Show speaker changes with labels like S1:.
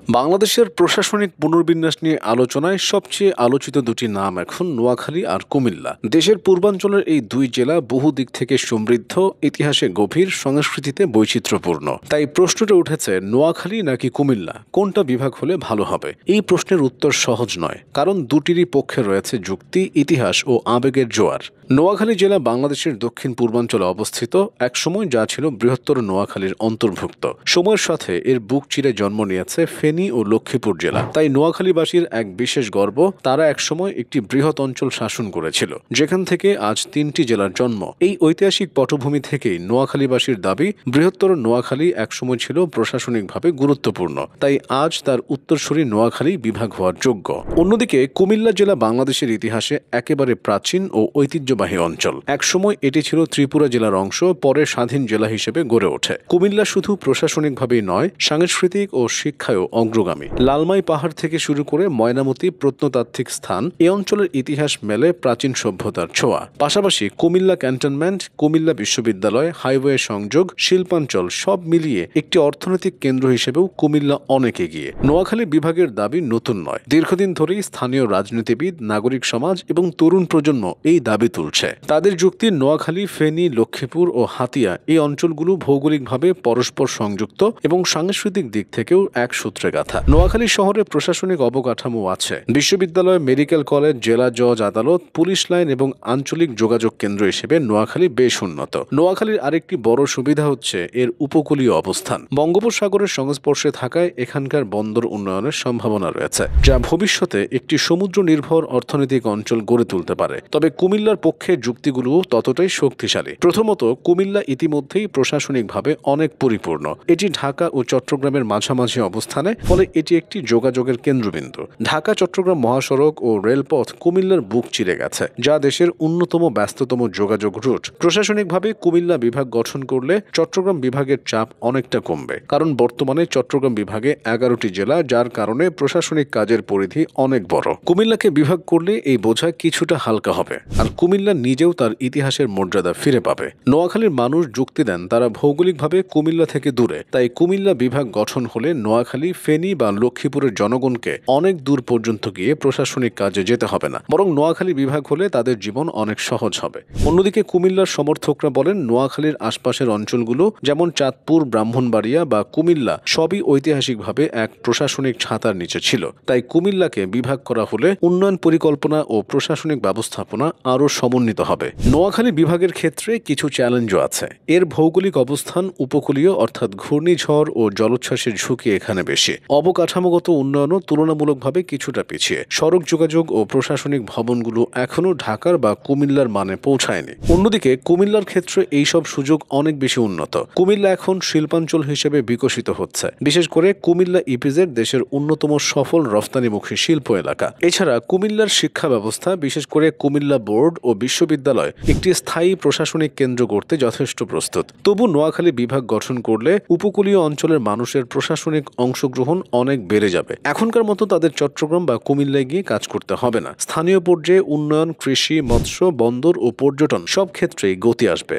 S1: বাংলাদেশের প্রশাসনিক পুনর্বিন্যাস নিয়ে আলোচনায় সবচেয়ে আলোচিত দুটি নাম এখন নোয়াখালী আর কুমিল্লা। দেশের পূর্বাঞ্চলের এই দুই জেলা বহু দিক থেকে সমৃদ্ধ, ইতিহাসে গভীর, সংস্কৃতিতে বৈচিত্র্যপূর্ণ। তাই প্রশ্নটা উঠেছে, নোয়াখালী নাকি কুমিল্লা, কোনটা বিভাগ হলে ভালো হবে? এই প্রশ্নের উত্তর সহজ নয়, কারণ দুটিরই পক্ষে রয়েছে যুক্তি, ইতিহাস ও আবেগের জোয়ার। নোয়াখালী জেলা বাংলাদেশের দক্ষিণ পূর্বাঞ্চলে অবস্থিত, একসময় যা ছিল বৃহত্তর নোয়াখালীর অন্তর্ভুক্ত। সময়ের সাথে এর বুক চিরে জন্ম নিয়েছে ফেনী ও লক্ষ্মীপুর জেলা। তাই নোয়াখালীবাসীর এক বিশেষ গর্ব, তারা একসময় একটি বৃহৎ অঞ্চল শাসন করেছিল, যেখান থেকে আজ 3টি জেলার জন্ম। এই ঐতিহাসিক পটভূমি থেকেই নোয়াখালীবাসীর দাবি, বৃহত্তর নোয়াখালী একসময় ছিল প্রশাসনিকভাবে গুরুত্বপূর্ণ, তাই আজ তার উত্তরসূরি নোয়াখালী বিভাগ হওয়ার যোগ্য। অন্যদিকে কুমিল্লা জেলা বাংলাদেশের ইতিহাসে একেবারে প্রাচীন ও ঐতিহ্যবাহী অঞ্চল। একসময় এটি ছিল ত্রিপুরা জেলার অংশ, পরে স্বাধীন জেলা হিসেবে গড়ে ওঠে। কুমিল্লা শুধু প্রশাসনিকভাবেই নয়, সাংস্কৃতিক ও শিক্ষায়ও অগ্রগামী। লালমাই পাহাড় থেকে শুরু করে ময়নামতি প্রত্নতাত্ত্বিক স্থান, এ অঞ্চলের ইতিহাস মেলে প্রাচীন সভ্যতার ছোঁয়া। পাশাপাশি কুমিল্লা ক্যান্টনমেন্ট, কুমিল্লা বিশ্ববিদ্যালয়, হাইওয়ে সংযোগ, শিল্পাঞ্চল সব মিলিয়ে একটি অর্থনৈতিক কেন্দ্র হিসেবেও কুমিল্লা অনেক এগিয়ে। নোয়াখালী বিভাগের দাবি নতুন নয়, দীর্ঘদিন ধরেই স্থানীয় রাজনীতিবিদ, নাগরিক সমাজ এবং তরুণ প্রজন্ম এই দাবি তুলছে। তাদের যুক্তি, নোয়াখালী, ফেনী, লক্ষ্মীপুর ও হাতিয়া এই অঞ্চলগুলো ভৌগোলিকভাবে পরস্পর সংযুক্ত এবং সাংস্কৃতিক দিক থেকেও এক সূত্রে গাঁথা। নোয়াখালী শহরে প্রশাসনিক অবকাঠামো আছে, বিশ্ববিদ্যালয়, মেডিকেল কলেজ, জেলা জজ আদালত, পুলিশ লাইন এবং আঞ্চলিক যোগাযোগ কেন্দ্র হিসেবে নোয়াখালী বেশ উন্নত। নোয়াখালীর আরেকটি বড় সুবিধা হচ্ছে এর উপকূলীয় অবস্থান। বঙ্গোপসাগরের সংস্পর্শে থাকায় এখানকার বন্দর উন্নয়নের সম্ভাবনা রয়েছে, যা ভবিষ্যতে একটি সমুদ্র নির্ভর অর্থনৈতিক অঞ্চল গড়ে তুলতে পারে। তবে কুমিল্লার পক্ষে যুক্তিগুলো ততটাই শক্তিশালী। প্রথমত, কুমিল্লা ইতিমধ্যেই প্রশাসনিকভাবে অনেক পরিপূর্ণ। এটি ঢাকা ও চট্টগ্রামের মাঝামাঝি অবস্থানে, ফলে এটি একটি যোগাযোগের কেন্দ্রবিন্দু। ঢাকা চট্টগ্রাম মহাসড়ক ও রেলপথ কুমিল্লার বুক চিরে গেছে, যা দেশের অন্যতম ব্যস্ততম যোগাযোগ রুট। প্রশাসনিকভাবে কুমিল্লা বিভাগ গঠন করলে চট্টগ্রাম বিভাগের চাপ অনেকটা কমবে, কারণ বর্তমানে চট্টগ্রাম বিভাগে 11টি জেলা, যার কারণে প্রশাসনিক কাজের পরিধি অনেক বড়। কুমিল্লাকে বিভাগ করলে এই বোঝা কিছুটা হালকা হবে, আর কুমিল্লা নিজেও তার ইতিহাসের মর্যাদা ফিরে পাবে। নোয়াখালীর মানুষ যুক্তি দেন, তারা ভৌগোলিকভাবে কুমিল্লা থেকে দূরে, তাই কুমিল্লা বিভাগ গঠন হলে নোয়াখালী, ফেনী বা লক্ষ্মীপুরের জনগণকে অনেক দূর পর্যন্ত গিয়ে প্রশাসনিক কাজে যেতে হবে না, বরং নোয়াখালী বিভাগ হলে তাদের জীবন অনেক সহজ হবে। অন্যদিকে কুমিল্লার সমর্থকরা বলেন, নোয়াখালীর আশপাশের অঞ্চলগুলো যেমন চাঁদপুর, ব্রাহ্মণবাড়িয়া বা কুমিল্লা সবই ঐতিহাসিকভাবে এক প্রশাসনিক ছাতার নিচে ছিল, তাই কুমিল্লাকে বিভাগ করা হলে উন্নয়ন পরিকল্পনা ও প্রশাসনিক ব্যবস্থাপনা আরও সমন্বিত হবে। নোয়াখালী বিভাগের ক্ষেত্রে কিছু চ্যালেঞ্জও আছে। এর ভৌগোলিক অবস্থান উপকূলীয়, অর্থাৎ ঘূর্ণিঝড় ও জলোচ্ছ্বাসের ঝুঁকি এখানে বেশি। অবকাঠামোগত উন্নয়নও তুলনামূলকভাবে কিছুটা পিছিয়ে। সড়ক যোগাযোগ ও প্রশাসনিক ভবনগুলো এখনও ঢাকার বা কুমিল্লার মানে পৌঁছায়নি। অন্যদিকে কুমিল্লার ক্ষেত্রে এইসব সুযোগ অনেক বেশি উন্নত। কুমিল্লা এখন শিল্পাঞ্চল হিসেবে বিকশিত হচ্ছে, বিশেষ করে কুমিল্লা ইপিজেড দেশের অন্যতম সফল রফতানিমুখী শিল্প এলাকা। এছাড়া কুমিল্লার শিক্ষা ব্যবস্থা, বিশেষ করে কুমিল্লা বোর্ড ও বিশ্ববিদ্যালয় একটি স্থায়ী প্রশাসনিক কেন্দ্র করতে যথেষ্ট প্রস্তুত। তবু নোয়াখালী বিভাগ গঠন করলে উপকূলীয় অঞ্চলের মানুষের প্রশাসনিক অংশগ্রহণ অনেক বেড়ে যাবে। এখনকার মতো তাদের চট্টগ্রাম বা কুমিল্লায় গিয়ে কাজ করতে হবে না। স্থানীয় পর্যায়ে উন্নয়ন, কৃষি, মৎস্য, বন্দর ও পর্যটন সব ক্ষেত্রেই গতি আসবে।